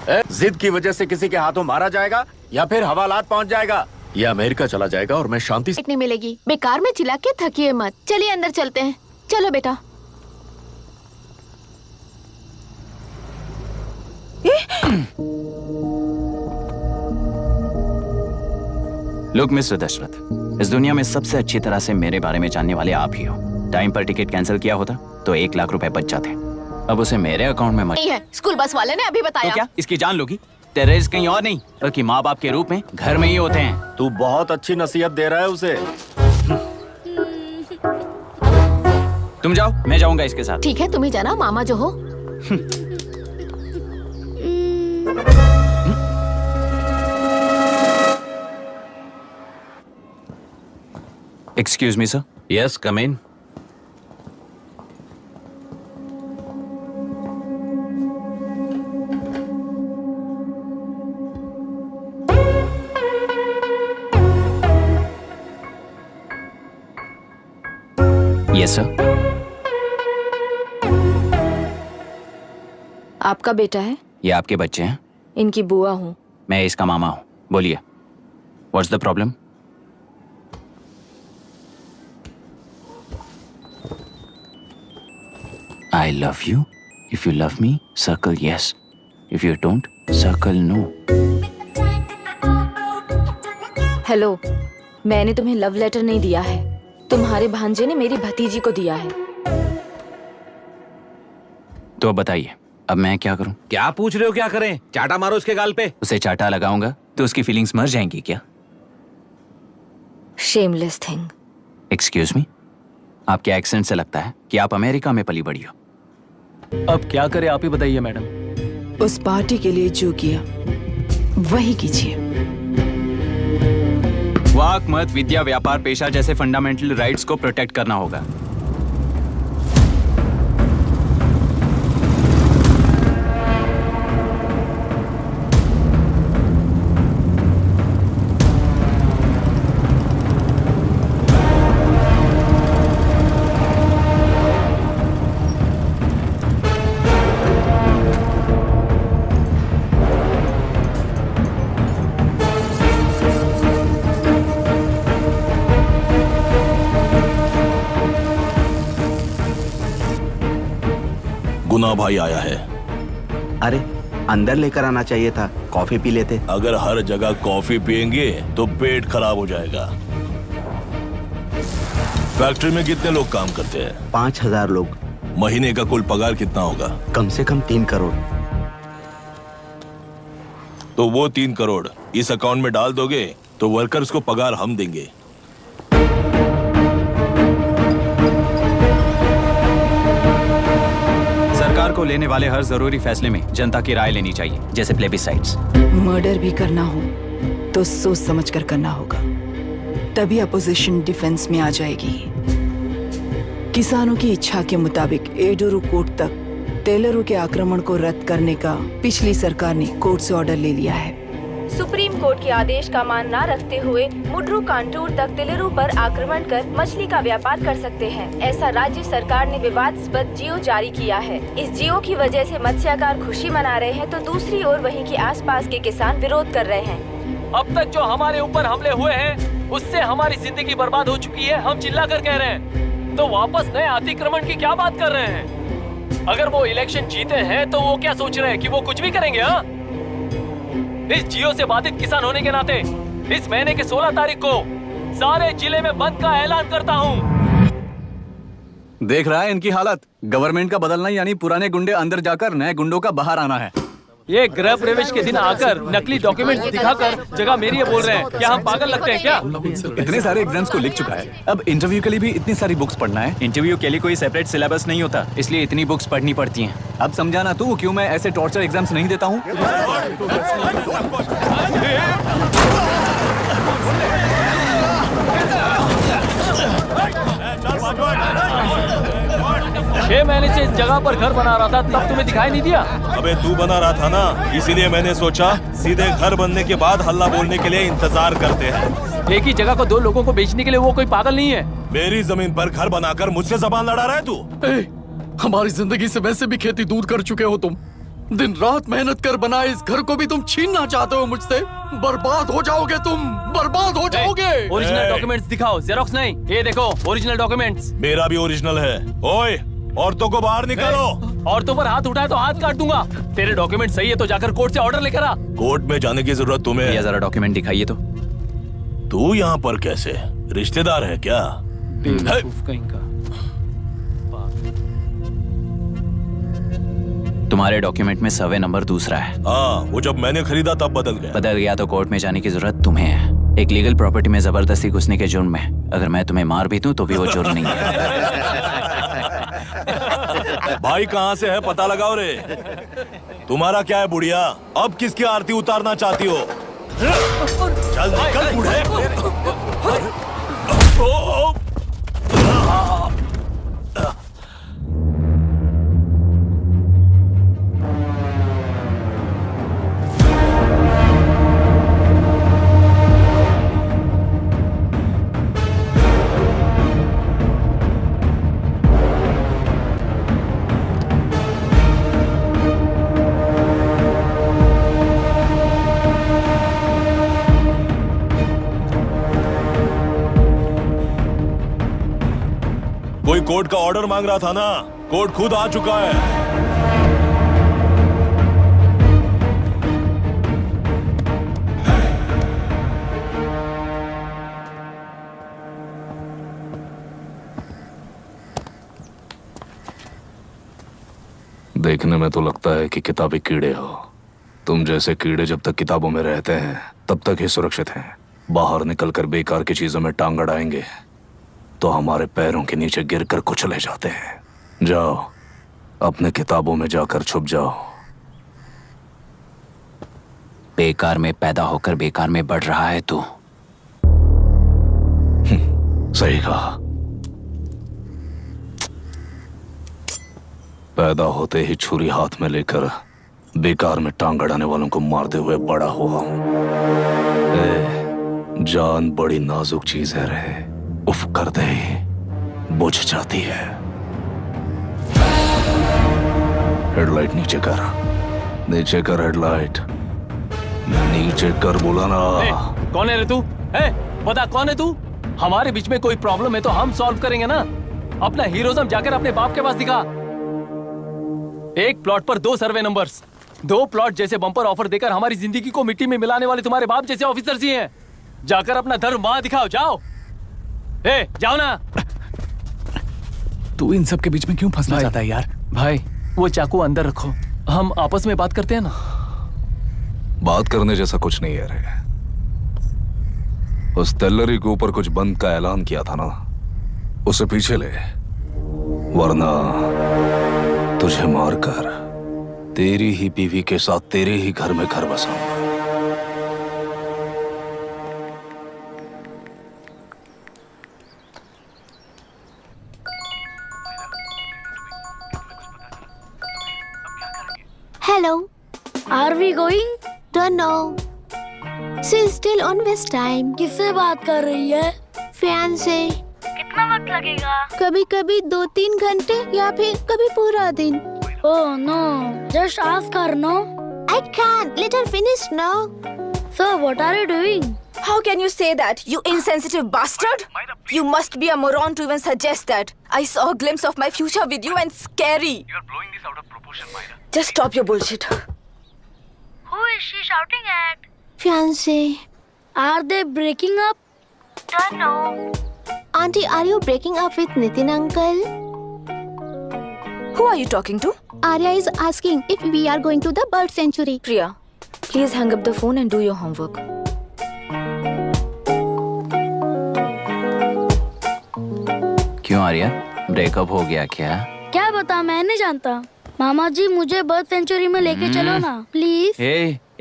जिद की वजह से किसी के हाथों मारा जाएगा या फिर हवालात पहुंच जाएगा या अमेरिका चला जाएगा और मैं शांति से नहीं मिलेगी। बेकार में चिल्ला के थकिए मत। चलिए अंदर चलते हैं। चलो बेटा। लुक मिस्टर दशरथ, इस दुनिया में सबसे अच्छी तरह से मेरे बारे में जानने वाले आप ही हो। टाइम पर टिकट कैंसिल किया होता तो 1 लाख रुपए बच जाते। अब उसे मेरे अकाउंट में नहीं है, स्कूल बस वाले ने अभी बताया। तो क्या इसकी जान लोगी? टेररिस्ट कहीं और नहीं बल्कि माँ बाप के रूप में घर में ही होते हैं। तू बहुत अच्छी नसीहत दे रहा है उसे। तुम जाओ, मैं जाऊंगा इसके साथ। ठीक है, तुम ही जाना, मामा जो हो। Excuse me sir. Yes, come in. Yes sir. आपका बेटा है? ये आपके बच्चे हैं? इनकी बुआ हूँ। मैं इसका मामा हूँ। बोलिए, what's the problem? I love you. If you love me, circle yes. If you don't, circle no. Hello, मैंने तुम्हें लव लेटर नहीं दिया है। तुम्हारे भांजे ने मेरी भतीजी को दिया है। तो अब बताइए, अब मैं क्या करूं? क्या पूछ रहे हो? क्या करें? चाटा मारो उसके गाल पे। उसे चाटा लगाऊंगा तो उसकी फीलिंग्स मर जाएंगी क्या? Shameless thing. एक्सक्यूज मी, आपके एक्सेंट से लगता है कि आप अमेरिका में पली बड़ी हो। अब क्या करें, आप ही बताइए मैडम। उस पार्टी के लिए जो किया वही कीजिए। वाक, मत, विद्या, व्यापार, पेशा जैसे फंडामेंटल राइट्स को प्रोटेक्ट करना होगा। गुना भाई आया है। अरे अंदर लेकर आना चाहिए था, कॉफी पी लेते। अगर हर जगह कॉफी पियेंगे तो पेट खराब हो जाएगा। फैक्ट्री में कितने लोग काम करते हैं? 5000 लोग। महीने का कुल पगार कितना होगा? कम से कम 3 करोड़। तो वो 3 करोड़ इस अकाउंट में डाल दोगे तो वर्कर्स को पगार हम देंगे। सरकार को लेने वाले हर जरूरी फैसले में जनता की राय लेनी चाहिए, जैसे प्लेबिसाइट्स। मर्डर भी करना हो तो सोच समझ कर करना होगा, तभी अपोजिशन डिफेंस में आ जाएगी। किसानों की इच्छा के मुताबिक एडोरू कोर्ट तक टेलरों के आक्रमण को रद्द करने का पिछली सरकार ने कोर्ट से ऑर्डर ले लिया है। सुप्रीम कोर्ट के आदेश का मान न रखते हुए मुड्रू कांटूर तक टेलरों पर आक्रमण कर मछली का व्यापार कर सकते हैं। ऐसा राज्य सरकार ने विवादास्पद जियो जारी किया है। इस जियो की वजह से मत्स्यकार खुशी मना रहे हैं तो दूसरी ओर वहीं के आसपास के किसान विरोध कर रहे हैं। अब तक जो हमारे ऊपर हमले हुए हैं उससे हमारी जिंदगी बर्बाद हो चुकी है। हम चिल्लाकर कह रहे हैं तो वापस नए अतिक्रमण की क्या बात कर रहे हैं? अगर वो इलेक्शन जीते हैं तो वो क्या सोच रहे हैं कि वो कुछ भी करेंगे? हाँ, इस जियो से बाधित किसान होने के नाते इस महीने के 16 तारीख को सारे जिले में बंद का ऐलान करता हूँ। देख रहा है इनकी हालत। गवर्नमेंट का बदलना यानी पुराने गुंडे अंदर जाकर नए गुंडों का बाहर आना है। ये गृह प्रवेश के दिन आकर नकली डॉक्यूमेंट दिखाकर जगह मेरी है बोल रहे हैं। क्या हम पागल लगते हैं क्या? इतने सारे एग्जाम्स को लिख चुका है, अब इंटरव्यू के लिए भी इतनी सारी बुक्स पढ़ना है। इंटरव्यू के लिए कोई सेपरेट सिलेबस नहीं होता, इसलिए इतनी बुक्स पढ़नी पड़ती हैं। अब समझाना तू क्यों मैं ऐसे टॉर्चर एग्जाम्स नहीं देता हूँ। 6 महीने से इस जगह पर घर बना रहा था, तब तुम्हें दिखाई नहीं दिया? अबे तू बना रहा था ना, इसीलिए मैंने सोचा सीधे घर बनने के बाद हल्ला बोलने के लिए इंतजार करते हैं। एक ही जगह को 2 लोगों को बेचने के लिए वो कोई पागल नहीं है। मेरी जमीन पर घर बनाकर मुझसे जबान लड़ा रहा है तू। हमारी जिंदगी से वैसे भी खेती दूर कर चुके हो तुम। दिन रात मेहनत कर बनाए इस घर को भी तुम छीनना चाहते हो मुझसे? बर्बाद हो जाओगे तुम, बर्बाद हो जाओगे। ओरिजिनल डॉक्यूमेंट्स दिखाओ, जेरोक्स नहीं। ये देखो ओरिजिनल डॉक्यूमेंट्स। मेरा भी ओरिजिनल है। ओए, औरतों को बाहर निकालो। औरतों पर हाथ उठाए तो हाथ काट दूंगा। तेरे डॉक्यूमेंट सही है तो जाकर कोर्ट से ऑर्डर लेकर आ। कोर्ट में जाने की जरूरत तुम्हें? ये जरा डॉक्यूमेंट दिखाइए तो। तू यहाँ पर कैसे? रिश्तेदार है क्या? बेवकूफ कहीं का। तुम्हारे डॉक्यूमेंट में सर्वे नंबर दूसरा है। हाँ, वो जब मैंने खरीदा तब बदल गया। बदल गया तो कोर्ट में जाने की जरूरत तुम्हें है। एक लीगल प्रॉपर्टी में जबरदस्ती घुसने के जुर्म में अगर मैं तुम्हें मार भी दूं तो भी वो जुर्म नहीं है। भाई कहाँ से है पता लगाओ रे। तुम्हारा क्या है बुढ़िया? अब किसकी आरती उतारना चाहती हो? चल निकल बूढ़े। कोई कोर्ट का ऑर्डर मांग रहा था ना? कोर्ट खुद आ चुका है। देखने में तो लगता है कि किताबी कीड़े हो। तुम जैसे कीड़े जब तक किताबों में रहते हैं तब तक ही सुरक्षित हैं। बाहर निकलकर बेकार की चीजों में टांग अड़ाएंगे तो हमारे पैरों के नीचे गिरकर कुचले जाते हैं। जाओ, अपने किताबों में जाकर छुप जाओ। बेकार में पैदा होकर बेकार में बढ़ रहा है तू। सही कहा। पैदा होते ही छुरी हाथ में लेकर बेकार में टांग अड़ाने वालों को मारते हुए बड़ा हुआ हूं। जान बड़ी नाजुक चीज है रे। उफ कर दे बुझ जाती है। हेडलाइट नीचे कर, नीचे कर हेडलाइट, नीचे कर बुलाना। कौन है रे तू? बता कौन है तू? हमारे बीच में कोई प्रॉब्लम है तो हम सॉल्व करेंगे ना। अपना हीरोइज्म जाकर अपने बाप के पास दिखा। एक प्लॉट पर 2 सर्वे नंबर्स, 2 प्लॉट जैसे बम्पर ऑफर देकर हमारी जिंदगी को मिट्टी में मिलाने वाले तुम्हारे बाप जैसे ऑफिसर्स ही हैं। जाकर अपना धर्म वहां दिखाओ, जाओ। जाओ ना। तू इन सब के बीच में क्यों फंसना चाहता है यार? भाई वो चाकू अंदर रखो, हम आपस में बात करते हैं ना। बात करने जैसा कुछ नहीं है रे। उस तेलरी के ऊपर कुछ बंद का ऐलान किया था ना, उसे पीछे ले, वरना तुझे मारकर तेरी ही बीवी के साथ तेरे ही घर में घर बसाऊंगा। Hello. Are we going? Don't know. She's still on West time. किससे बात कर रही है? Fiance. कितना वक्त लगेगा? कभी-कभी 2-3 घंटे या फिर कभी पूरा दिन। Oh no. Just ask her, no? I can't. Let her finish, no? So what are you doing? How can you say that, you insensitive bastard? You must be a moron to even suggest that. I saw a glimpse of my future with you and scary. You're blowing this out of proportion, Myra. Just stop your bullshit. Who is she shouting at? Fiance. Are they breaking up? Don't know. Auntie, are you breaking up with Nitin uncle? Who are you talking to? Arya is asking if we are going to the bird sanctuary. Priya, please hang up the phone and do your homework. क्यों Arya, breakup हो गया क्या? क्या बता, मैं नहीं जानता। मामा जी मुझे बर्ड सेंचुरी में लेके चलो ना प्लीज।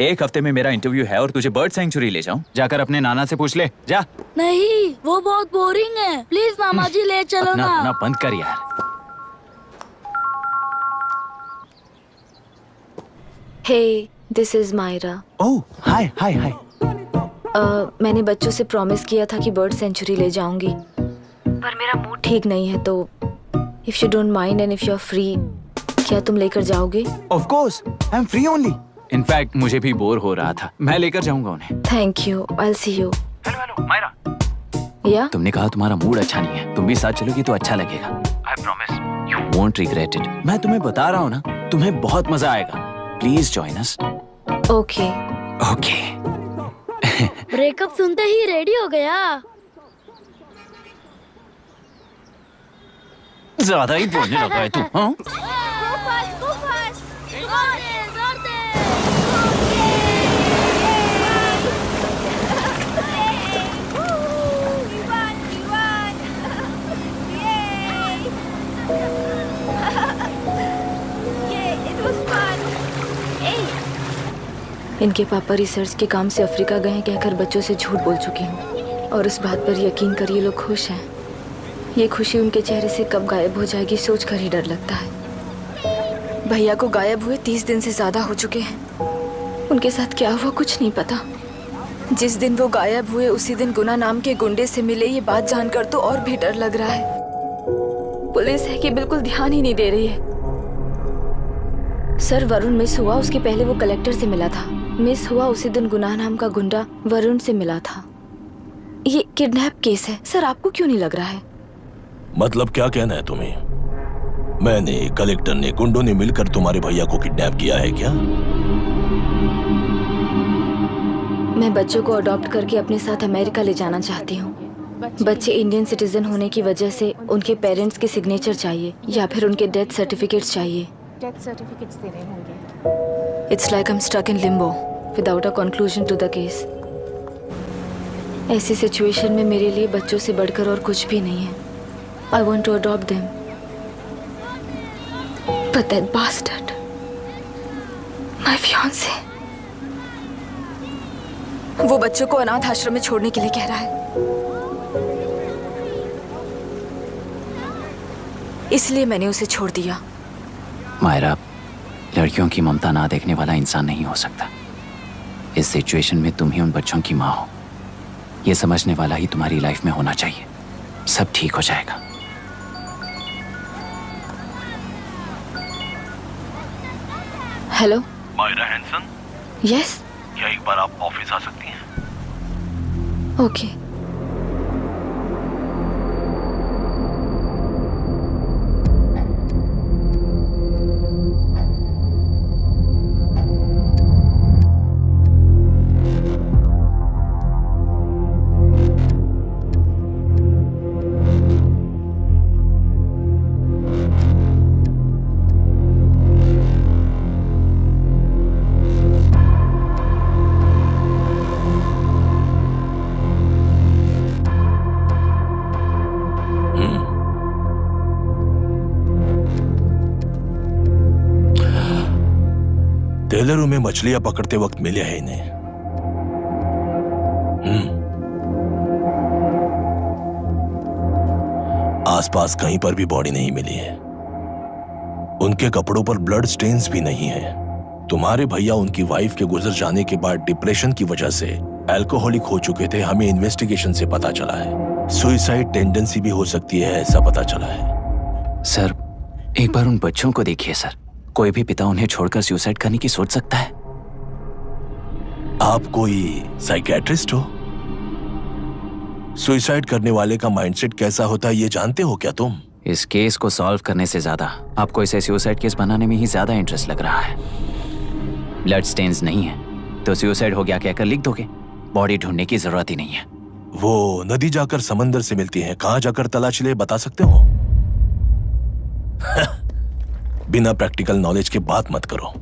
एक हफ्ते में मेरा इंटरव्यू है और तुझे बर्ड सेंचुरी ले जाऊं? जाकर अपने नाना से पूछ ले, जा। नहीं, वो बहुत बोरिंग है। प्लीज मामा जी ले चलो ना। अपना बंद कर यार। Hey, this is Myra. ओह, हाय हाय हाय। मैंने बच्चों से प्रॉमिस किया था कि बर्ड सेंचुरी ले जाऊंगी, पर मेरा मूड ठीक नहीं है, तो if you don't mind and if you're free, क्या तुम लेकर जाओगे? Of course, I am free only. In fact मुझे भी बोर हो रहा था, मैं लेकर जाऊंगा उन्हें। Thank you, I will see you. Hello Myra, या तुमने कहा तुम्हारा मूड अच्छा नहीं है, तुम भी साथ चलोगी तो अच्छा लगेगा। I promise. You won't regret it. मैं तुम्हें बता रहा हूँ ना, तुम्हें बहुत मजा आएगा। Please join us. Okay. Okay. Breakup सुनते ही रेडी हो गया। ज्यादा ही बोलने लगा है तू, हाँ? इनके पापा रिसर्च के काम से अफ्रीका गए हैं कहकर बच्चों से झूठ बोल चुकी हूँ, और उस बात पर यकीन कर ये लोग खुश हैं। ये खुशी उनके चेहरे से कब गायब हो जाएगी सोचकर ही डर लगता है। भैया को गायब हुए 30 दिन से ज्यादा हो चुके हैं। उनके साथ क्या हुआ कुछ नहीं पता। जिस दिन वो गायब हुए उसी दिन गुना नाम के गुंडे से मिले, ये बात जानकर तो और भी डर लग रहा है। पुलिस है कि बिल्कुल ध्यान ही नहीं दे रही है। सर, वरुण मिस हुआ उसके पहले वो कलेक्टर से मिला था। मिस हुआ उसी दिन गुनाह नाम का गुंडा वरुण से मिला था। ये किडनैप केस है सर, आपको क्यों नहीं लग रहा है? मतलब क्या कहना है तुम्हें? मैंने, कलेक्टर ने, गुंडों ने मिलकर तुम्हारे भैया को किडनैप किया है क्या? मैं बच्चों को अडॉप्ट करके अपने साथ अमेरिका ले जाना चाहती हूँ। बच्चे इंडियन सिटीजन होने की वजह से उनके पेरेंट्स के सिग्नेचर चाहिए या फिर उनके डेथ सर्टिफिकेट्स चाहिए। डेथ सर्टिफिकेट्स देने होंगे। It's like I'm stuck in limbo without a conclusion to the case. ऐसी सिचुएशन में मेरे लिए बच्चों से बढ़कर और कुछ भी नहीं है। I want to adopt them. But that bastard, my fiancé, वो बच्चों को अनाथ आश्रम में छोड़ने के लिए कह रहा है। इसलिए मैंने उसे छोड़ दिया। मायरा, लड़कियों की ममता ना देखने वाला इंसान नहीं हो सकता। इस सिचुएशन में तुम ही उन बच्चों की माँ हो, ये समझने वाला ही तुम्हारी लाइफ में होना चाहिए। सब ठीक हो जाएगा। हेलो मायरा हैंसन, यस, क्या एक बार आप ऑफिस आ सकती हैं? ओके। टेलरों में मछलियां पकड़ते वक्त मिले हैं इन्हें। आसपास कहीं पर भी बॉडी नहीं मिली है। उनके कपड़ों पर ब्लड स्टेन्स भी नहीं है। तुम्हारे भैया उनकी वाइफ के गुजर जाने के बाद डिप्रेशन की वजह से अल्कोहलिक हो चुके थे। हमें इन्वेस्टिगेशन से पता चला है सुसाइड टेंडेंसी भी हो सकती है, ऐसा पता चला है। सर, एक बार उन बच्चों को देखिए सर। कोई भी पिता उन्हें छोड़कर सुसाइड करने की सोच सकता है? आप कोई साइकियाट्रिस्ट हो? सुसाइड करने वाले का माइंडसेट कैसा होता है ये जानते हो क्या तुम? इस केस को सॉल्व करने से ज्यादा आपको इसे सुसाइड केस बनाने में ही ज्यादा इंटरेस्ट लग रहा है। ब्लड स्टेन्स नहीं है तो सुसाइड हो गया कहकर लिख दोगे। बॉडी ढूंढने की जरूरत ही नहीं है। वो नदी जाकर समंदर से मिलती है, कहां जाकर तलाश ले बता सकते हो? बिना प्रैक्टिकल नॉलेज के बात मत करो।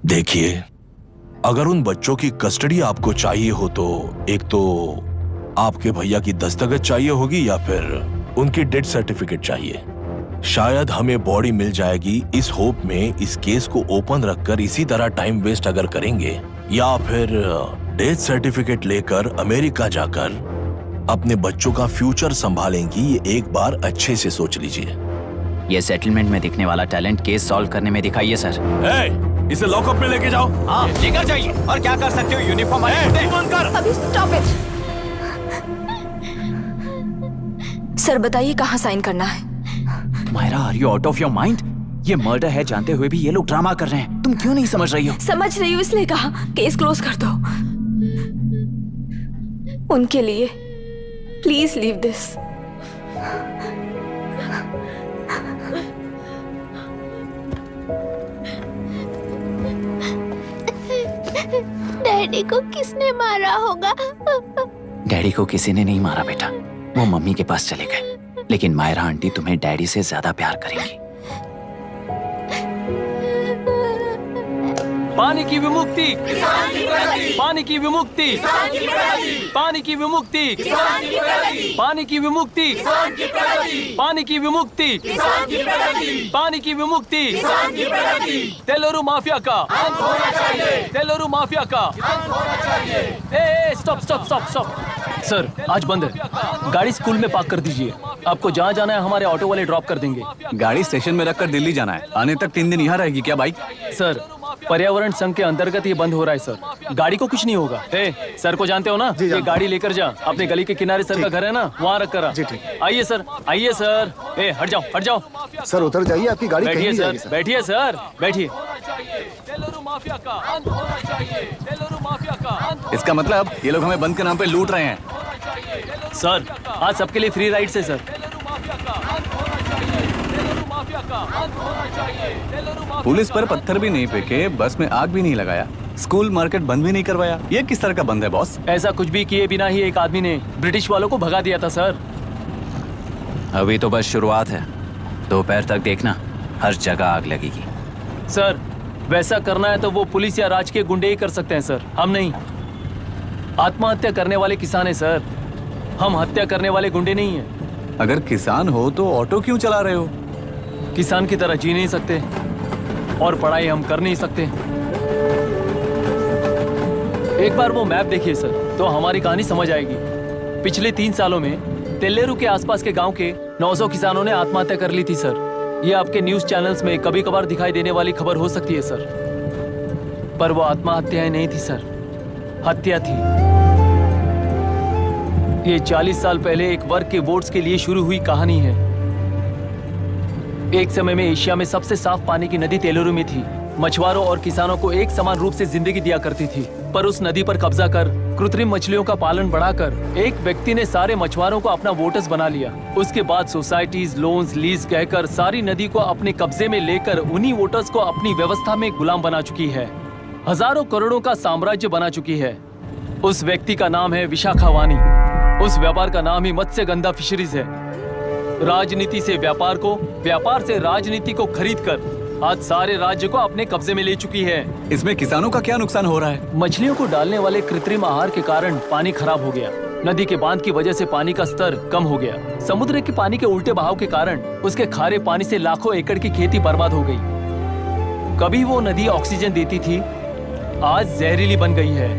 देखिए, अगर उन बच्चों की कस्टडी आपको चाहिए हो तो एक तो आपके भैया की दस्तखत चाहिए होगी या फिर उनकी डेथ सर्टिफिकेट चाहिए। शायद हमें बॉडी मिल जाएगी इस होप में इस केस को ओपन रखकर इसी तरह टाइम वेस्ट अगर करेंगे, या फिर डेथ सर्टिफिकेट लेकर अमेरिका जाकर अपने बच्चों का फ्यूचर संभालेंगी। ये एक बार अच्छे से सोच लीजिए। ये सेटलमेंट में दिखने वाला टैलेंट केस सॉल्व करने में दिखाइए सर। इसे लॉकअप में लेके जाओ। हाँ, लेकर जाइए। और क्या कर सकते हो? यूनिफॉर्म अभी स्टॉप इट। सर बताइए कहाँ साइन करना है? Myra, are you out of your mind? ये मर्डर है जानते हुए भी ये लोग ड्रामा कर रहे हैं। तुम क्यों नहीं समझ रही हो? समझ रही हूँ, इसलिए कहा केस क्लोज कर दो। उनके लिए प्लीज लीव दिस। डैडी को किसने मारा होगा? डैडी को किसी ने नहीं मारा बेटा, वो मम्मी के पास चले गए। लेकिन मायरा आंटी तुम्हें डैडी से ज्यादा प्यार करेंगी। पानी की विमुक्ति, पानी की विमुक्ति, पानी की विमुक्ति, पानी की विमुक्ति, पानी की विमुक्ति, पानी की विमुक्ति, तेलुरु माफिया का, तेलुरु माफिया का। Stop stop stop stop. Sir आज बंद है, गाड़ी स्कूल में पार्क कर दीजिए। आपको जहाँ जाना है हमारे ऑटो वाले ड्रॉप कर देंगे। गाड़ी स्टेशन में रखकर दिल्ली जाना है। आने तक 3 दिन यहाँ रहेगी क्या बाइक? सर पर्यावरण संघ के अंतर्गत ये बंद हो रहा है सर। गाड़ी को कुछ नहीं होगा। सर को जानते हो ना? ये गाड़ी लेकर जा, अपने गली के किनारे सर का घर है ना, वहाँ रख कर। आइए सर, आइए सर। हट जाओ, हट जाओ सर, उतर जाइए, आपकी गाड़ी बैठिए सर, बैठिए सर, बैठिए। इसका मतलब ये लोग हमें बंद के नाम पे लूट रहे हैं। सर आज सबके लिए फ्री राइड से सर। पुलिस पर पत्थर भी नहीं फेंके, बस में आग भी नहीं लगाया, स्कूल मार्केट बंद भी नहीं करवाया। ये किस तरह का बंद है बॉस? ऐसा कुछ भी किए बिना ही एक आदमी ने ब्रिटिश वालों को भगा दिया था सर। अभी तो बस शुरुआत है, दोपहर तक देखना हर जगह आग लगेगी। सर वैसा करना है तो वो पुलिस या राज के गुंडे ही कर सकते हैं सर, हम नहीं। आत्महत्या करने वाले किसान है सर, हम हत्या करने वाले गुंडे नहीं हैं। अगर किसान हो तो ऑटो क्यों चला रहे हो? किसान की तरह जी नहीं सकते और पढ़ाई हम कर नहीं सकते। एक बार वो मैप देखिए सर तो हमारी कहानी समझ आएगी। पिछले 3 सालों में तेलेरू के आसपास के गांव के 900 किसानों ने आत्महत्या कर ली थी सर। ये आपके न्यूज चैनल्स में कभी कभार दिखाई देने वाली खबर हो सकती है सर, पर वो आत्महत्याएं नहीं थी सर, हत्या थी। ये 40 साल पहले एक वर्ग के वोट्स के लिए शुरू हुई कहानी है। एक समय में एशिया में सबसे साफ पानी की नदी तेलुरु में थी। मछुआरों और किसानों को एक समान रूप से जिंदगी दिया करती थी, पर उस नदी पर कब्जा कर कृत्रिम मछलियों का पालन बढ़ाकर एक व्यक्ति ने सारे मछुआरों को अपना वोटर्स बना लिया। उसके बाद सोसाइटीज, लोन्स, लीज कहकर सारी नदी को अपने कब्जे में लेकर उन्हीं वोटर्स को अपनी व्यवस्था में गुलाम बना चुकी है। हजारों करोड़ों का साम्राज्य बना चुकी है। उस व्यक्ति का नाम है विशाखावानी। उस व्यापार का नाम ही मत्स्यगंधा फिशरीज है। राजनीति से व्यापार को, व्यापार से राजनीति को खरीद कर आज सारे राज्य को अपने कब्जे में ले चुकी है। इसमें किसानों का क्या नुकसान हो रहा है? मछलियों को डालने वाले कृत्रिम आहार के कारण पानी खराब हो गया। नदी के बांध की वजह से पानी का स्तर कम हो गया। समुद्र के पानी के उल्टे बहाव के कारण उसके खारे पानी से लाखों एकड़ की खेती बर्बाद हो गई। कभी वो नदी ऑक्सीजन देती थी, आज जहरीली बन गई है।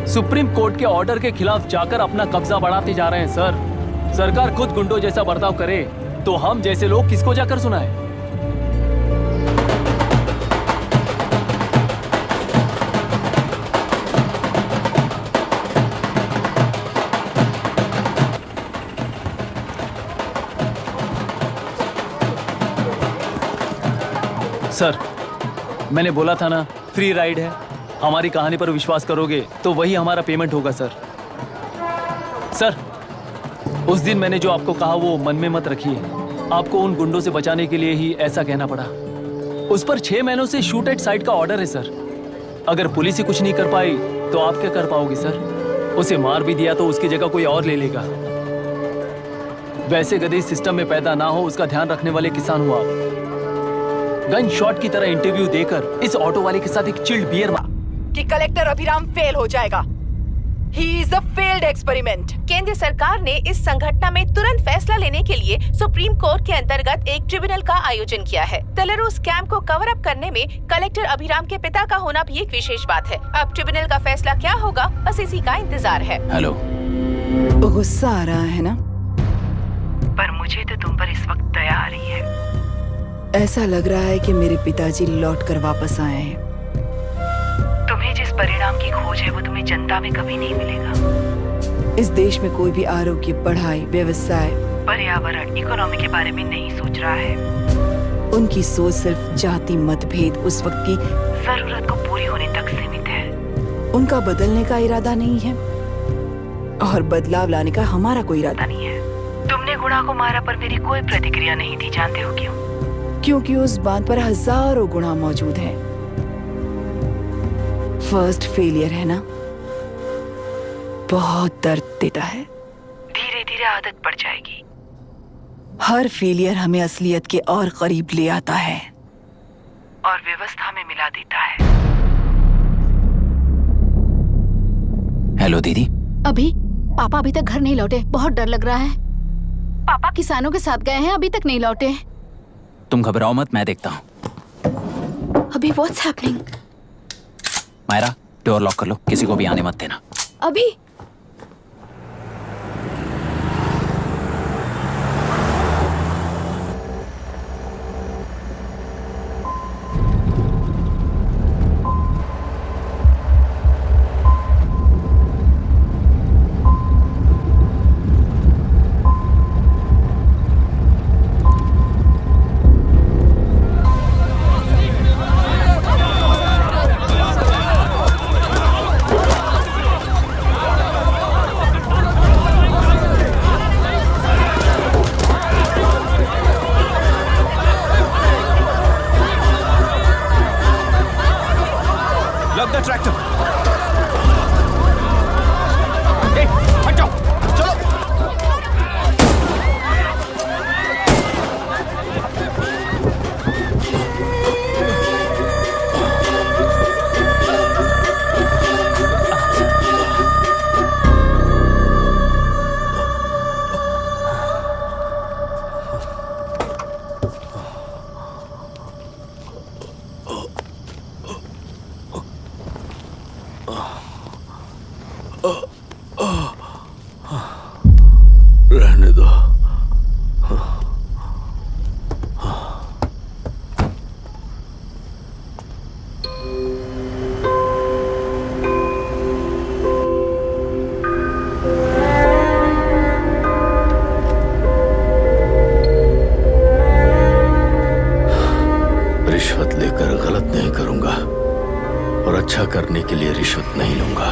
सुप्रीम कोर्ट के ऑर्डर के खिलाफ जाकर अपना कब्जा बढ़ाते जा रहे हैं सर। सरकार खुद गुंडों जैसा बर्ताव करे तो हम जैसे लोग किसको जाकर सुनाए? सर मैंने बोला था ना, फ्री राइड है। हमारी कहानी पर विश्वास करोगे तो वही हमारा पेमेंट होगा सर। सर उस दिन मैंने जो आपको कहा वो मन में मत रखिए। आपको उन गुंडों से बचाने के लिए ही ऐसा कहना पड़ा। उस पर 6 महीनों से शूट एट साइट का ऑर्डर है सर। अगर पुलिस ही कुछ नहीं कर पाई तो आप क्या कर पाओगे सर? उसे मार भी दिया तो उसकी जगह कोई और ले लेगा। वैसे गधे सिस्टम में पैदा ना हो उसका ध्यान रखने वाले किसान हो आप। गन शॉट की तरह इंटरव्यू देकर इस ऑटो वाले के साथ एक चिल्ड बियर कि कलेक्टर अभिराम फेल हो जाएगा। He is a failed experiment. केंद्र सरकार ने इस संघटना में तुरंत फैसला लेने के लिए सुप्रीम कोर्ट के अंतर्गत एक ट्रिब्यूनल का आयोजन किया है। तेलुरु स्कैम को कवर अप करने में कलेक्टर अभिराम के पिता का होना भी एक विशेष बात है। अब ट्रिब्यूनल का फैसला क्या होगा, बस इसी का इंतजार है। हेलो, गुस्सा आ रहा है ना? पर मुझे तो तुम पर इस वक्त दया आ रही है। ऐसा लग रहा है कि मेरे पिताजी लौट कर वापस आए हैं। तुम्हें जिस परिणाम की खोज है वो तुम्हें जनता में कभी नहीं मिलेगा। इस देश में कोई भी आरोग्य, पढ़ाई, व्यवसाय, पर्यावरण, इकोनॉमी के बारे में नहीं सोच रहा है। उनकी सोच सिर्फ जाति मतभेद उस वक्त की जरूरत को पूरी होने तक सीमित है। उनका बदलने का इरादा नहीं है और बदलाव लाने का हमारा कोई इरादा नहीं है। तुमने गुणा को मारा पर मेरी कोई प्रतिक्रिया नहीं दी, जानते हो क्यों? क्योंकि उस बांध पर हजारों गुणा मौजूद हैं। फर्स्ट फेलियर है ना, बहुत दर्द देता है। धीरे धीरे आदत पड़ जाएगी। हर फेलियर हमें असलियत के और करीब ले आता है और व्यवस्था में मिला देता है। हेलो दीदी। अभी पापा अभी तक घर नहीं लौटे, बहुत डर लग रहा है। पापा किसानों के साथ गए हैं, अभी तक नहीं लौटे। तुम घबराओ मत, मैं देखता हूँ। अभी what's happening? Myra, door lock कर लो, किसी को भी आने मत देना। अभी रहने दो। रिश्वत लेकर गलत नहीं करूंगा और अच्छा करने के लिए रिश्वत नहीं लूंगा।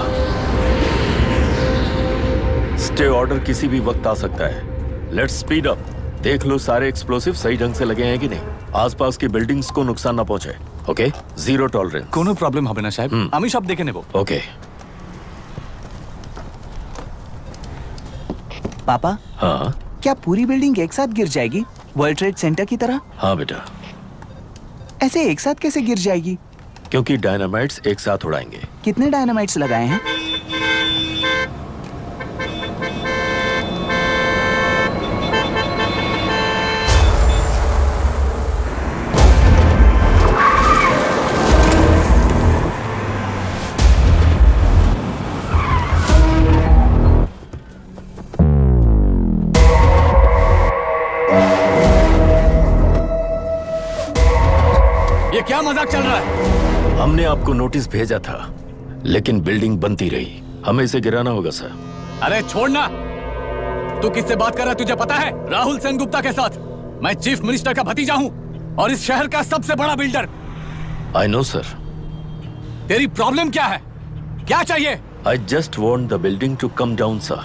स्टे ऑर्डर किसी भी वक्त आ सकता है। Let's speed up. देख लो सारे एक्सप्लोसिव सही ढंग से लगे हैं कि नहीं। आसपास की बिल्डिंग्स को नुकसान ना पहुंचे। Okay, zero tolerance. कोनो प्रॉब्लम হবে না সাহেব, আমি সব দেখে নেব। ओके। पापा, हाँ क्या पूरी बिल्डिंग एक साथ गिर जाएगी, वर्ल्ड ट्रेड सेंटर की तरह? हाँ बेटा। ऐसे एक साथ कैसे गिर जाएगी? क्योंकि डायनामाइट्स एक साथ उड़ाएंगे। कितने डायनामाइट्स लगाए हैं? ये क्या मजाक चल रहा है? हमने आपको नोटिस भेजा था, लेकिन बिल्डिंग बनती रही। हमें इसे गिराना होगा सर। अरे छोड़ना। तू किससे बात कर रहा है तुझे पता है? राहुल सेनगुप्ता के साथ। मैं चीफ मिनिस्टर का भतीजा हूँ और इस शहर का सबसे बड़ा बिल्डर। I know sir. तेरी प्रॉब्लम क्या है? क्या चाहिए? I just want the building to come down sir.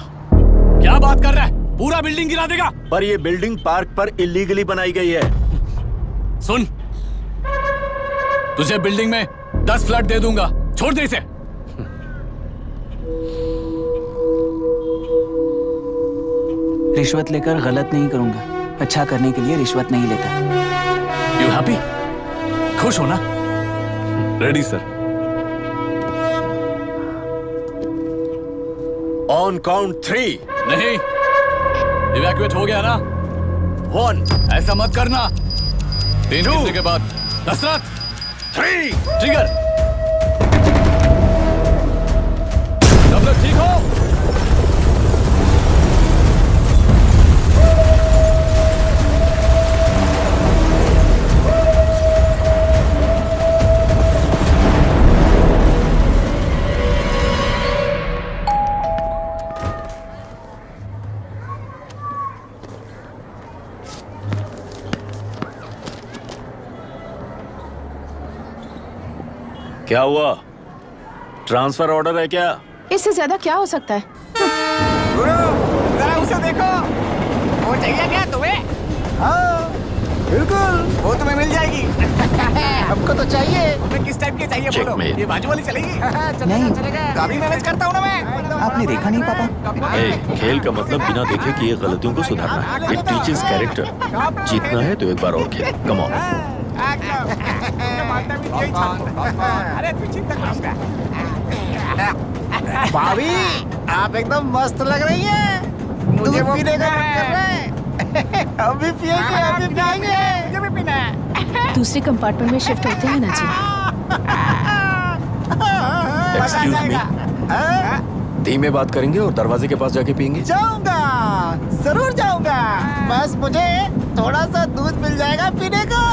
क्या बात कर रहा है? पूरा बिल्डिंग गिरा देगा? पर ये बिल्डिंग पार्क पर इलीगली बनाई गई है। सुन, तुझे बिल्डिंग में 10 फ्लैट दे दूंगा, छोड़ दे इसे। रिश्वत लेकर गलत नहीं करूंगा, अच्छा करने के लिए रिश्वत नहीं लेता। You happy? खुश हो ना? Ready sir. On count 3। नहीं, इवैक्यूएट हो गया ना? 1। ऐसा मत करना। 3 घंटे के बाद। दशरथ, 3। ट्रिगर। सब लोग ठीक हो? क्या हुआ? ट्रांसफर ऑर्डर है क्या? इससे ज्यादा क्या हो सकता है? जरा उसे देखो, वो चाहिए क्या तुम्हें? हाँ बिल्कुल, वो तुम्हें मिल जाएगी। हमको तो चाहिए। तुम्हें किस टाइप की चाहिए बोलो? ये बाजू वाली चलेगी? नहीं तो अभी मैनेज करता हूँ ना मैं। आपने देखा नहीं पापा? खेल का मतलब बिना देखे किए गलतियों को सुधारना है। It teaches character. जीतना है तो एक बार और खेल। Come on. अरे तू चिंता भाभी, आप एकदम मस्त लग रही हैं। मुझे वो पीने का मन कर रहा है। अभी पिएंगे, अभी पिएंगे। मुझे भी पीना है। दूसरे कंपार्टमेंट में शिफ्ट होते हैं ना जी। एक्सक्यूज मी, धीमे बात करेंगे और दरवाजे के पास जाके पिएंगे। जाऊंगा, जरूर जाऊंगा। बस मुझे थोड़ा सा दूध मिल जाएगा पीने को।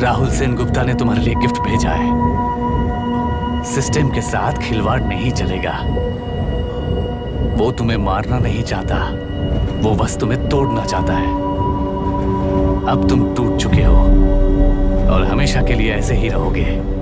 राहुल सेनगुप्ता ने तुम्हारे लिए गिफ्ट भेजा है। सिस्टम के साथ खिलवाड़ नहीं चलेगा। वो तुम्हें मारना नहीं चाहता, वो बस तुम्हें तोड़ना चाहता है। अब तुम टूट चुके हो और हमेशा के लिए ऐसे ही रहोगे।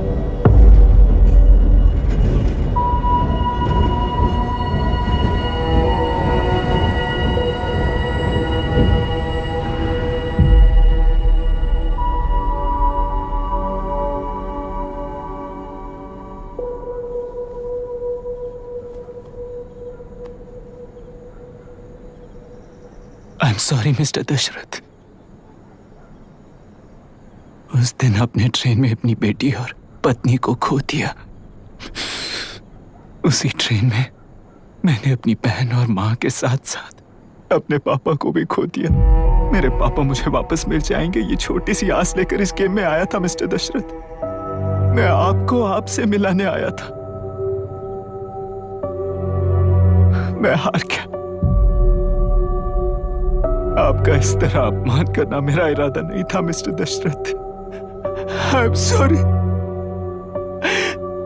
I'm sorry, mister Dasharath. उस दिन अपने ट्रेन में अपनी बेटी और पत्नी को खो दिया। उसी ट्रेन में मैंने अपनी बहन और माँ के साथ साथ अपने पापा को भी खो दिया। मेरे पापा मुझे वापस मिल जाएंगे, ये छोटी सी आस लेकर इस गेम में आया था मिस्टर दशरथ। मैं आपको आपसे मिलाने आया था। मैं हार गया। आपका इस तरह अपमान करना मेरा इरादा नहीं था mister Dashrath. I am sorry.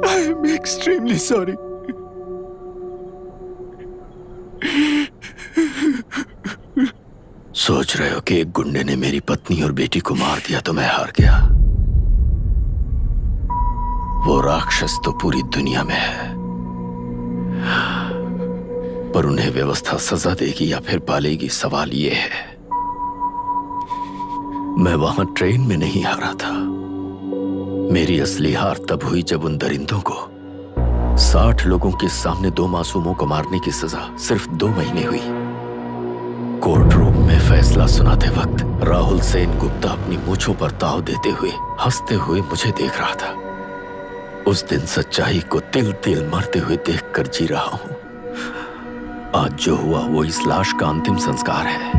I am extremely sorry. सोच रहे हो कि एक गुंडे ने मेरी पत्नी और बेटी को मार दिया तो मैं हार गया? वो राक्षस तो पूरी दुनिया में है, पर उन्हें व्यवस्था सजा देगी या फिर पालेगी, सवाल ये है। मैं वहां ट्रेन में नहीं हारा था। मेरी असली हार तब हुई जब उन दरिंदों को 60 लोगों के सामने 2 मासूमों को मारने की सजा सिर्फ 2 महीने हुई। कोर्ट रूम में फैसला सुनाते वक्त राहुल सेनगुप्ता अपनी मूंछों पर ताव देते हुए हंसते हुए मुझे देख रहा था। उस दिन सच्चाई को तिल तिल मरते हुए देखकर जी रहा हूं। आज जो हुआ वो इस लाश का अंतिम संस्कार है।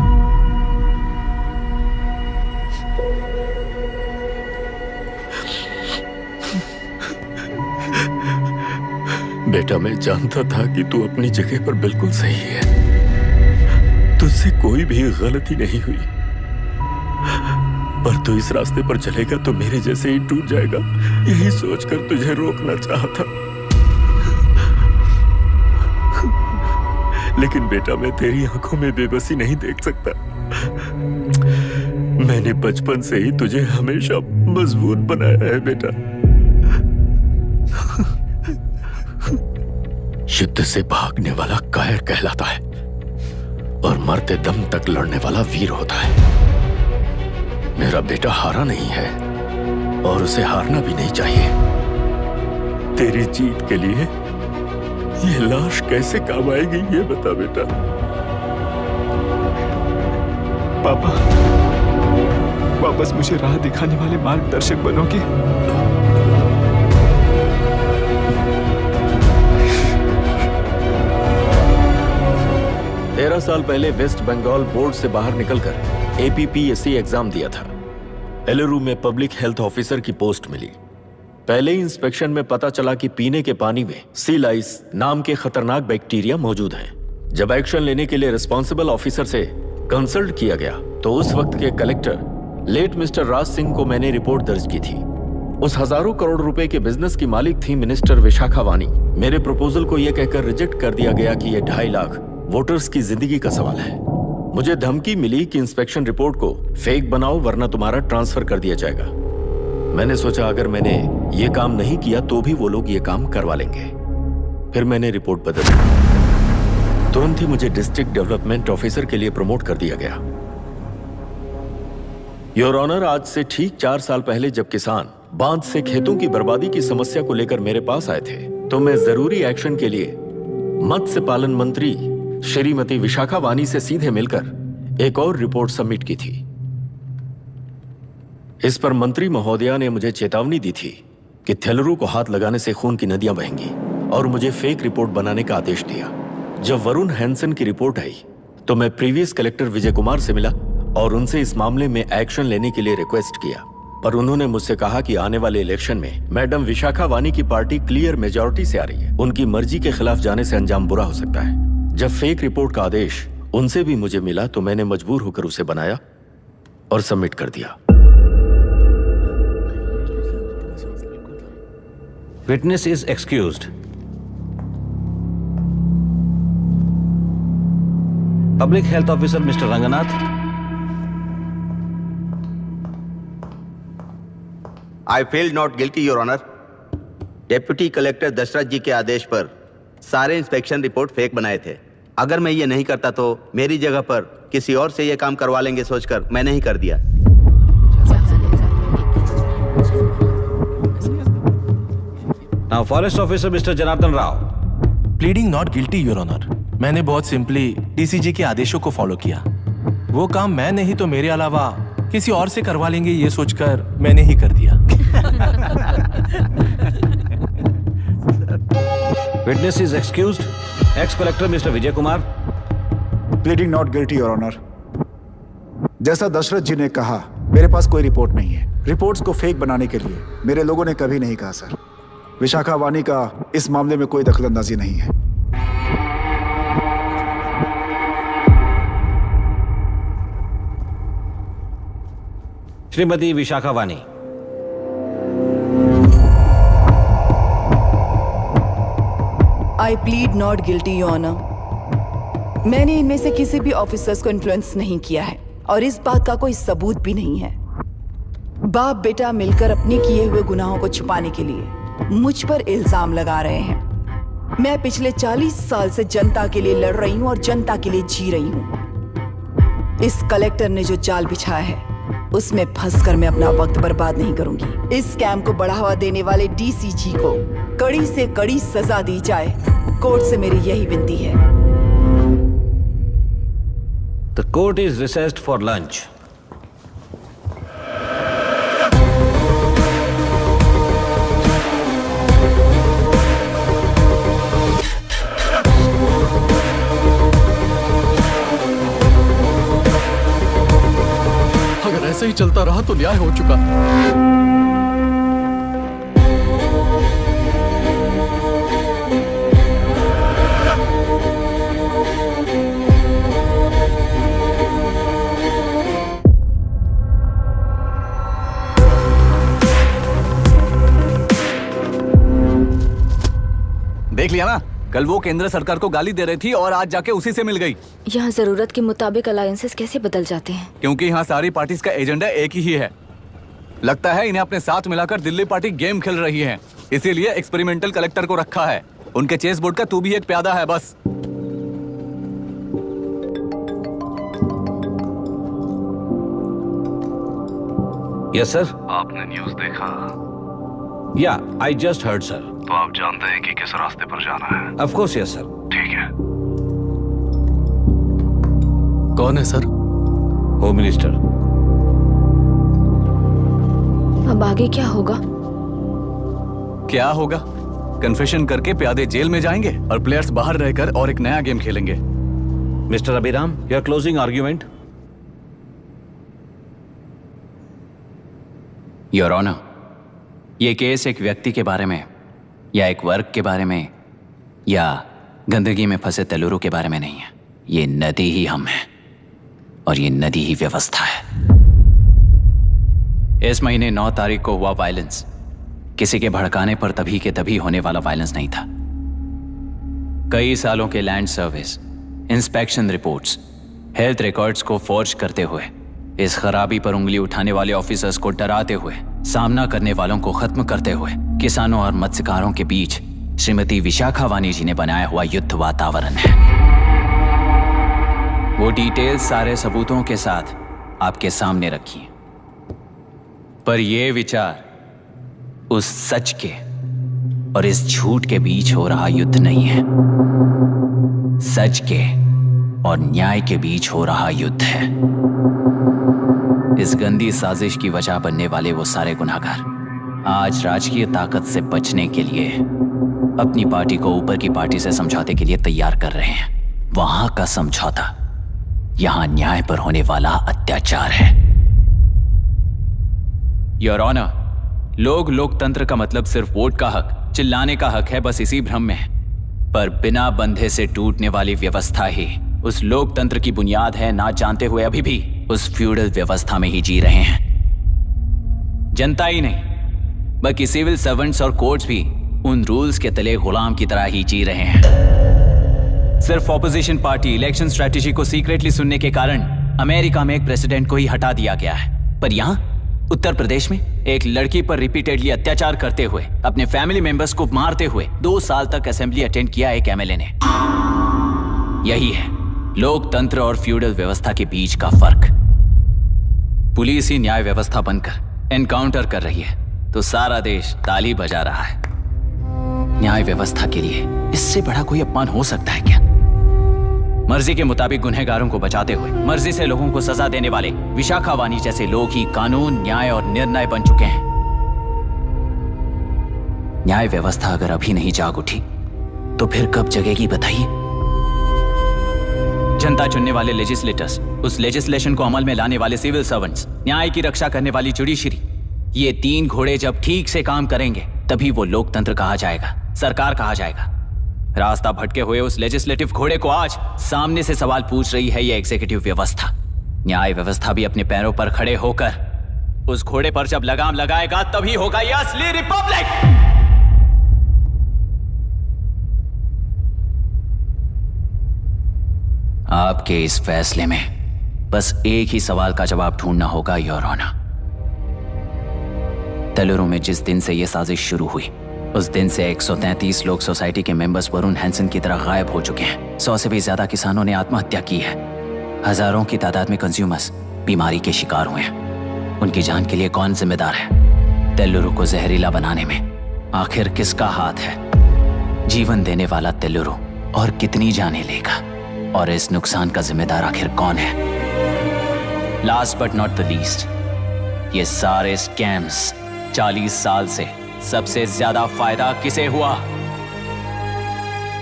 बेटा, मैं जानता था कि तू अपनी जगह पर बिल्कुल सही है। तुझसे कोई भी गलती नहीं हुई, पर तू इस रास्ते पर चलेगा तो मेरे जैसे ही टूट जाएगा, यही सोचकर तुझे रोकना चाहता। लेकिन बेटा, मैं तेरी आंखों में बेबसी नहीं देख सकता। मैंने बचपन से ही तुझे हमेशा मजबूत बनाया है बेटा। युद्ध से भागने वाला कायर कहलाता है और मरते दम तक लड़ने वाला वीर होता है। मेरा बेटा हारा नहीं है और उसे हारना भी नहीं चाहिए। तेरी जीत के लिए ये लाश कैसे काम आएगी ये बता बेटा। पापा, वापस मुझे राह दिखाने वाले मार्गदर्शक बनोगे? 13 साल पहले वेस्ट बंगाल बोर्ड से बाहर निकलकर APPSC एग्जाम दिया था। एलरू में पब्लिक हेल्थ ऑफिसर की पोस्ट मिली। पहले ही इंस्पेक्शन में पता चला कि पीने के पानी में सी लाइस नाम के खतरनाक बैक्टीरिया मौजूद हैं। जब एक्शन लेने के लिए रिस्पॉन्सिबल ऑफिसर से कंसल्ट किया गया तो उस वक्त के collector late mister Raj Singh को मैंने रिपोर्ट दर्ज की थी। उस हजारों करोड़ रुपए के बिजनेस की मालिक थी मिनिस्टर विशाखा वानी। मेरे प्रपोजल को यह कहकर रिजेक्ट कर दिया गया कि यह 2.5 लाख वोटर्स की जिंदगी का सवाल है। मुझे धमकी मिली कि इंस्पेक्शन रिपोर्ट को फेक बनाओ वरना तुम्हारा ट्रांसफर कर दिया जाएगा। मैंने सोचा अगर मैंने ये काम नहीं किया तो भी वो लोग ये काम करवा लेंगे। फिर मैंने रिपोर्ट बदल दी। तुरंत ही मुझे डिस्ट्रिक्ट डेवलपमेंट ऑफिसर के लिए प्रमोट कर दिया गया। योर ऑनर, आज से ठीक 4 साल पहले जब किसान बांध से खेतों की बर्बादी की समस्या को लेकर मेरे पास आए थे तो मैं जरूरी एक्शन के लिए मत्स्य पालन मंत्री श्रीमती विशाखा वानी से सीधे मिलकर एक और रिपोर्ट सबमिट की थी। इस पर मंत्री महोदया ने मुझे चेतावनी दी थी कि थेलरू को हाथ लगाने से खून की नदियां बहेंगी और मुझे फेक रिपोर्ट बनाने का आदेश दिया। जब वरुण हैंसन की रिपोर्ट आई तो मैं प्रीवियस कलेक्टर विजय कुमार से मिला और उनसे इस मामले में एक्शन लेने के लिए रिक्वेस्ट किया, पर उन्होंने मुझसे कहा कि आने वाले इलेक्शन में मैडम विशाखा वानी की पार्टी क्लियर मेजॉरिटी से आ रही है, उनकी मर्जी के खिलाफ जाने से अंजाम बुरा हो सकता है। जब फेक रिपोर्ट का आदेश उनसे भी मुझे मिला तो मैंने मजबूर होकर उसे बनाया और सबमिट कर दिया। Witness is excused. Public health officer mister Ranganath. I feel not guilty your honour. Deputy collector Dasharath ji के आदेश पर सारे इंस्पेक्शन रिपोर्ट फेक बनाए थे। अगर मैं ये नहीं करता तो मेरी जगह पर किसी और से ये काम करवा लेंगे सोचकर मैंने ही कर दिया। Now forest officer mister Janardan Rao. Pleading not guilty your honour. मैंने बहुत सिंपली डीसीजी के आदेशों को फॉलो किया। वो काम मैं नहीं तो मेरे अलावा किसी और से करवा लेंगे ये सोचकर मैंने ही कर दिया। Witness is excused. Ex-collector Mr. Vijay Kumar. Pleading not guilty your honour. जैसा दशरथ जी ने कहा मेरे पास कोई रिपोर्ट नहीं है। रिपोर्ट्स को फेक बनाने के लिए मेरे लोगों ने कभी नहीं कहा सर। विशाखा वानी का इस मामले में कोई दखलंदाजी नहीं है। Shrimati Vishakha Wani. I plead not guilty your honour. मैंने इनमें से किसी भी ऑफिसर्स को इन्फ्लुएंस नहीं किया है और इस बात का कोई सबूत भी नहीं है। बाप बेटा मिलकर अपने किए हुए गुनाहों को छुपाने के लिए मुझ पर इल्जाम लगा रहे हैं। मैं पिछले 40 साल से जनता के लिए लड़ रही हूं और जनता के लिए जी रही हूं। इस कलेक्टर ने जो जाल बिछाया है उसमें फंसकर मैं अपना वक्त बर्बाद नहीं करूंगी। इस स्कैम को बढ़ावा देने वाले डीसीजी को कड़ी से कड़ी सजा दी जाए, कोर्ट से मेरी यही विनती है। The court is recessed for lunch. अगर ऐसे ही चलता रहा तो न्याय हो चुका। देख लिया ना, कल वो केंद्र सरकार को गाली दे रही थी और आज जाके उसी से मिल गई। यहाँ जरूरत के मुताबिक अलायंसेस कैसे बदल जाते हैं? क्योंकि यहाँ सारी पार्टीज का एजेंडा एक ही है। लगता है इन्हें अपने साथ मिलाकर दिल्ली पार्टी गेम खेल रही है, इसीलिए एक्सपेरिमेंटल कलेक्टर को रखा है। उनके चेस बोर्ड का तू भी एक प्यादा है बस। Yes sir. आपने न्यूज़ देखा? या आई जस्ट हर्ड सर। तो आप जानते हैं कि किस रास्ते पर जाना है? Of course yes sir. ठीक है। कौन है सर? Home minister. अब आगे क्या होगा? क्या होगा? कन्फेशन करके प्यादे जेल में जाएंगे और प्लेयर्स बाहर रहकर और एक नया गेम खेलेंगे। Mister Abhiram, your closing argument. Your honour, ये केस एक व्यक्ति के बारे में या एक वर्ग के बारे में या गंदगी में फंसे तेलुरु के बारे में नहीं है। ये नदी ही हम हैं और ये नदी ही व्यवस्था है। इस महीने 9 तारीख को हुआ वायलेंस किसी के भड़काने पर तभी के तभी होने वाला वायलेंस नहीं था। कई सालों के land service, inspection reports, health records को फॉर्ज करते हुए, इस खराबी पर उंगली उठाने वाले ऑफिसर्स को डराते हुए, सामना करने वालों को खत्म करते हुए किसानों और मत्स्यकारों के बीच श्रीमती विशाखा वानी जी ने बनाया हुआ युद्ध वातावरण है। वो डिटेल्स सारे सबूतों के साथ आपके सामने रखी हैं। पर ये विचार उस सच के और इस झूठ के बीच हो रहा युद्ध नहीं है, सच के और न्याय के बीच हो रहा युद्ध है। इस गंदी साजिश की वजह बनने वाले वो सारे गुनहगार आज राजकीय ताकत से बचने के लिए अपनी पार्टी को ऊपर की पार्टी से समझौते के लिए तैयार कर रहे हैं। वहां का समझौता यहां न्याय पर होने वाला अत्याचार है। योर ऑनर, लोग लोकतंत्र का मतलब सिर्फ वोट का हक, चिल्लाने का हक है, बस इसी भ्रम में है। पर बिना बंधे से टूटने वाली व्यवस्था ही उस लोकतंत्र की बुनियाद है, ना जानते हुए अभी भी उस फ्यूडल व्यवस्था में ही जी रहे हैं। जनता ही नहीं बल्कि सिविल सर्वेंट्स और कोर्ट्स भी उन रूल्स के तले गुलाम की तरह ही जी रहे हैं। सिर्फ ऑपोजिशन पार्टी इलेक्शन स्ट्रेटेजी को सीक्रेटली सुनने के कारण अमेरिका में एक प्रेसिडेंट को ही हटा दिया गया है, पर यहां उत्तर प्रदेश में एक लड़की पर रिपीटेडली अत्याचार करते हुए, अपने फैमिली मेंबर्स को मारते हुए 2 साल तक असेंबली अटेंड किया एक एमएलए ने। यही है लोकतंत्र और फ्यूडल व्यवस्था के बीच का फर्क। पुलिस ही न्याय व्यवस्था बनकर एनकाउंटर कर रही है तो सारा देश ताली बजा रहा है। न्याय व्यवस्था के लिए इससे बड़ा कोई अपमान हो सकता है क्या? मर्जी के मुताबिक गुनहगारों को बचाते हुए मर्जी से लोगों को सजा देने वाले विशाखा वानी जैसे लोग ही कानून, न्याय और निर्णय बन चुके हैं। न्याय व्यवस्था अगर अभी नहीं जाग उठी तो फिर कब जगेगी बताइए? जनता चुनने वाले लेजिस्लेटर्स, उस लेजिस्लेशन को अमल में लाने वाले सिविल सर्वेंट्स, न्याय की रक्षा करने वाली जुडिशरी, ये 3 घोड़े जब ठीक से काम करेंगे तभी वो लोकतंत्र कहा जाएगा, सरकार कहा जाएगा। रास्ता भटके हुए उस लेजिस्लेटिव घोड़े को आज सामने से सवाल पूछ रही है ये एग्जीक्यूटिव व्यवस्था। न्याय व्यवस्था भी अपने पैरों पर खड़े होकर उस घोड़े पर जब लगाम लगाएगा तभी होगा ये असली रिपब्लिक। आपके इस फैसले में बस एक ही सवाल का जवाब ढूंढना होगा योर ऑनर। तेलुरु में जिस दिन से यह साजिश शुरू हुई उस दिन से 133 लोग सोसाइटी के मेंबर्स वरुण हैंसन की तरह गायब हो चुके हैं। 100 से भी ज्यादा किसानों ने आत्महत्या की है। हजारों की तादाद में कंज्यूमर्स बीमारी के शिकार हुए हैं। उनकी जान के लिए कौन जिम्मेदार है? तेलुरु को जहरीला बनाने में आखिर किसका हाथ है? जीवन देने वाला तेलुरु और कितनी जाने लेगा? और इस नुकसान का जिम्मेदार आखिर कौन है? Last but not the least, ये सारे स्कैम्स 40 साल से सबसे ज्यादा फायदा किसे हुआ?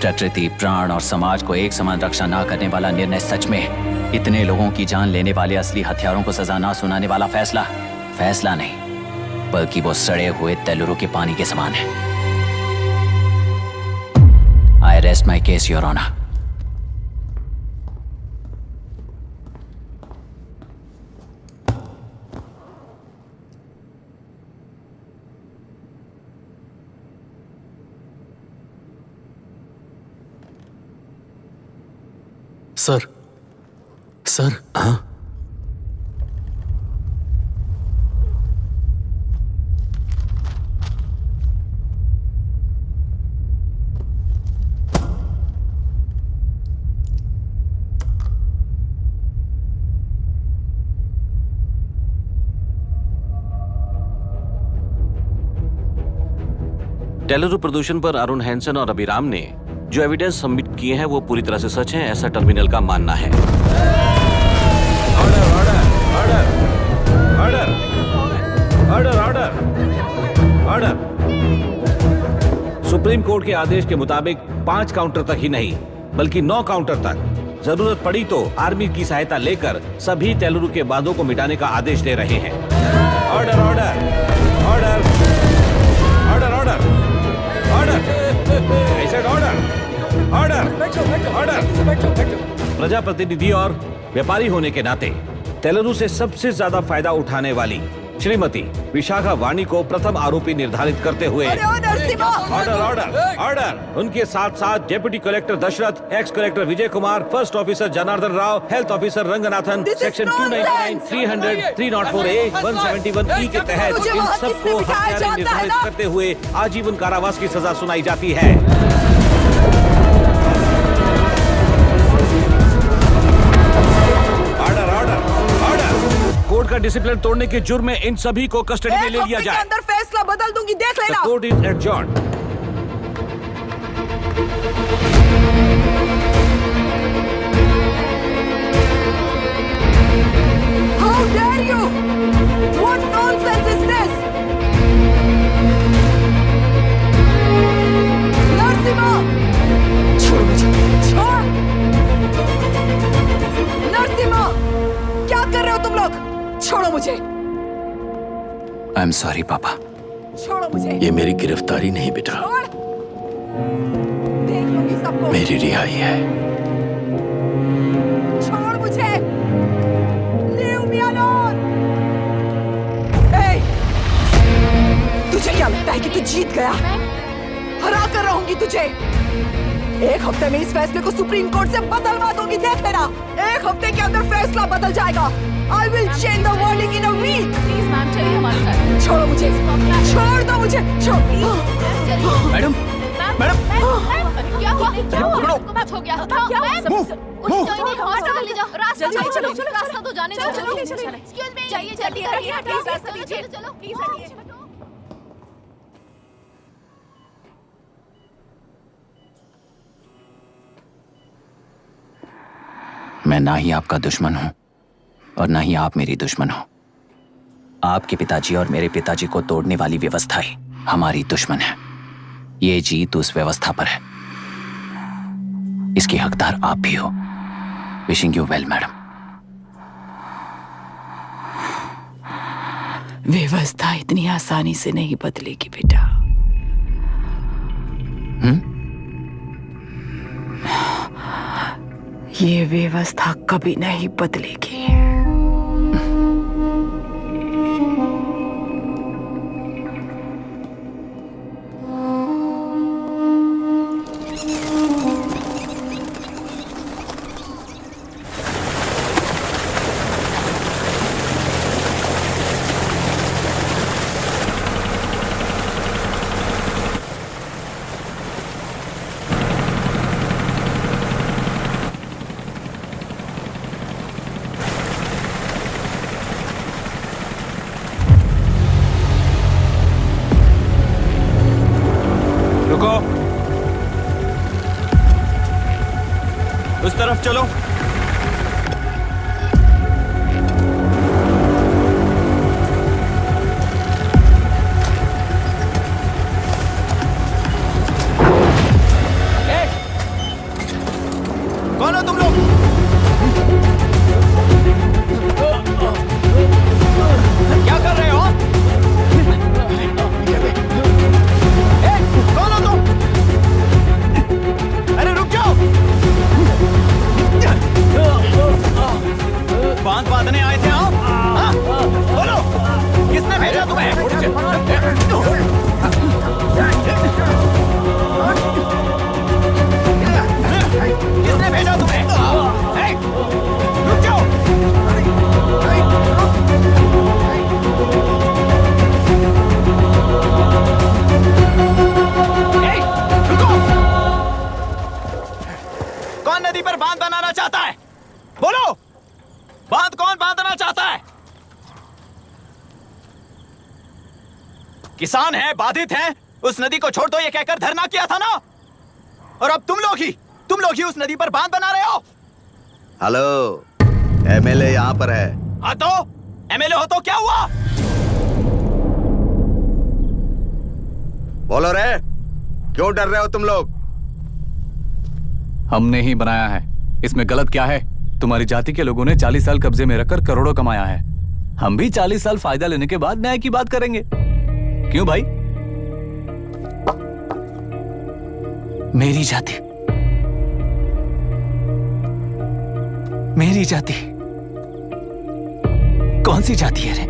प्रकृति, प्राण और समाज को एक समान रक्षा ना करने वाला निर्णय सच में इतने लोगों की जान लेने वाले असली हथियारों को सजा ना सुनाने वाला फैसला नहीं बल्कि वो सड़े हुए तेलुरु के पानी के समान है। I rest my case your honour. Sir हाँ, टेलुरु प्रदूषण पर अरुण हैंसन और अभिराम ने जो एविडेंस सबमिट किए हैं वो पूरी तरह से सच है, ऐसा टर्मिनल का मानना है। Order order order order order order. Supreme court के आदेश के मुताबिक 5 काउंटर तक ही नहीं बल्कि 9 काउंटर तक जरूरत पड़ी तो आर्मी की सहायता लेकर सभी तेलुरु के बांधों को मिटाने का आदेश दे रहे हैं। Order order order order order order order order. प्रजाप्रतिनिधि और व्यापारी होने के नाते तेलुरु से सबसे ज्यादा फायदा उठाने वाली श्रीमती विशाखा वाणी को प्रथम आरोपी निर्धारित करते हुए ऑर्डर ऑर्डर ऑर्डर। उनके साथ साथ deputy collector Dasharath, ex collector Vijay Kumar, first officer Janardan Rao, health officer Ranganathan, section 299, 300, 304A, 171E के तहत इन सबको हत्यारे निर्धारित करते हुए आजीवन कारावास की सजा सुनाई जाती है। कोर्ट का डिसिप्लिन तोड़ने के जुर्म में इन सभी को कस्टडी में ले लिया जाए। अंदर फैसला बदल दूंगी, देख लेना। Court is adjourned. How dare you? What nonsense is this? Narasimha, छोड़ मुझे, छोड़। नरसिम्हा, क्या कर रहे हो तुम लोग? छोड़ो मुझे। आई एम सॉरी पापा। छोड़ो मुझे। ये मेरी गिरफ्तारी नहीं बेटा, देख लूंगी सबको। मेरी रिहाई है। छोड़ मुझे। Leave me alone. Hey, तुझे क्या लगता है कि तू जीत गया? हरा कर रहूंगी तुझे। एक हफ्ते में इस फैसले को सुप्रीम कोर्ट से बदलवा दूंगी, देख लेना। एक हफ्ते के अंदर फैसला बदल जाएगा। I will change the verdict in a week. Please ma'am, चलिए हमारे साथ। छोड़ो मुझे, छोड़ दो मुझे, छोड़। मैडम, मैडम, क्या हुआ? क्या हुआ? कुछ हो गया? क्या हुआ? हॉस्पिटल ले जाओ। रास्ता चलो, रास्ता तो जाने दो। चलो, एक्सक्यूज मी, जाइए जल्दी, प्लीज रास्ता दीजिए। चलो, प्लीज हटिए। मैं ना ही आपका दुश्मन हूं और ना ही आप मेरी दुश्मन हो। आपके पिताजी और मेरे पिताजी को तोड़ने वाली व्यवस्था ही हमारी दुश्मन है। ये जीत उस व्यवस्था पर है, इसके हकदार आप भी हो। Wishing you well madam. व्यवस्था इतनी आसानी से नहीं बदलेगी बेटा। ये व्यवस्था कभी नहीं बदलेगी। उस तरफ चलो। कौन हो तुम लोग? क्या कर रहे हो? कौन हो तुम? अरे रुक जाओ। बांध बांधने आए थे आप? हाँ? बोलो, किसने भेजा तुम्हें? किसने भेजा तुम्हें? रुक जाओ। रुको। कौन नदी पर बांध बनाना चाहता है? बोलो, बांध कौन बांधना चाहता है? किसान हैं, बाधित हैं, उस नदी को छोड़ दो ये कहकर धरना किया था ना, और अब तुम लोग ही उस नदी पर बांध बना रहे हो। हेलो, एमएलए यहाँ पर है। हाँ तो एमएलए हो तो क्या हुआ? बोलो रे, क्यों डर रहे हो तुम लोग? हमने ही बनाया है, इसमें गलत क्या है? तुम्हारी जाति के लोगों ने 40 साल कब्जे में रखकर करोड़ों कमाया है। हम भी 40 साल फायदा लेने के बाद न्याय की बात करेंगे। क्यों भाई? मेरी जाति, मेरी जाति कौन सी जाति है रे?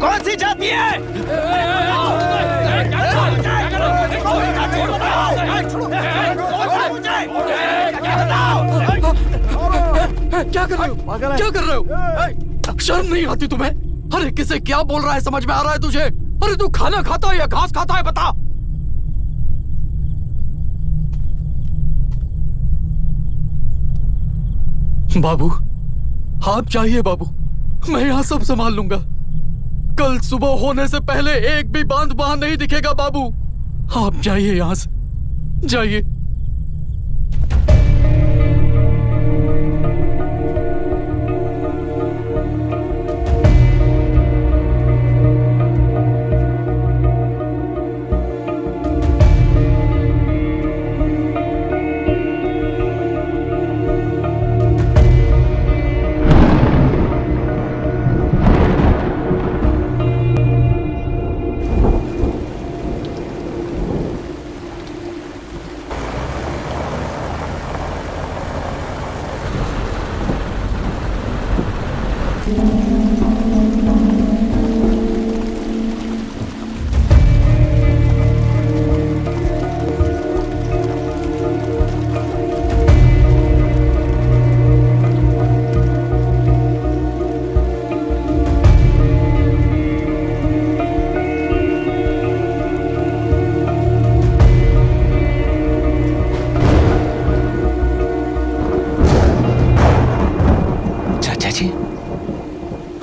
कौन सी जाति है? क्या कर रहे हो? क्या कर रहे हो? शर्म नहीं आती तुम्हें? अरे किसे क्या बोल रहा है, समझ में आ रहा है तुझे? अरे तू खाना खाता है या घास खाता है, बता। बाबू, आप चाहिए बाबू, मैं यहाँ सब संभाल लूंगा। कल सुबह होने से पहले एक भी बांध वहां नहीं दिखेगा बाबू। आप जाइए यहाँ से, जाइए।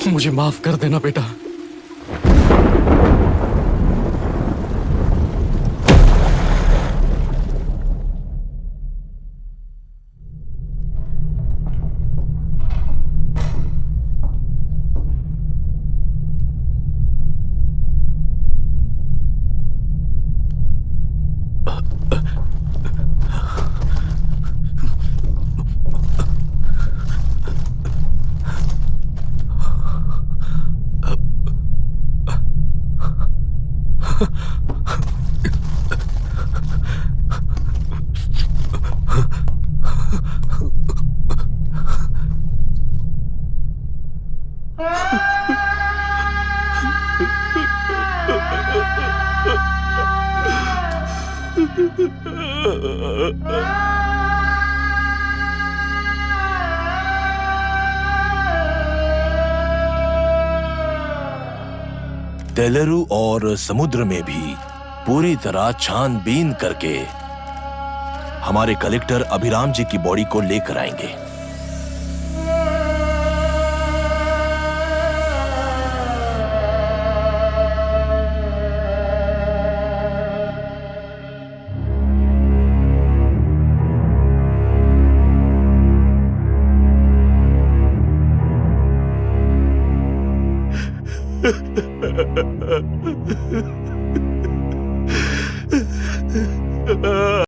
मुझे माफ कर देना बेटा। तेलुरु और समुद्र में भी पूरी तरह छानबीन करके हमारे कलेक्टर अभिराम जी की बॉडी को लेकर आएंगे।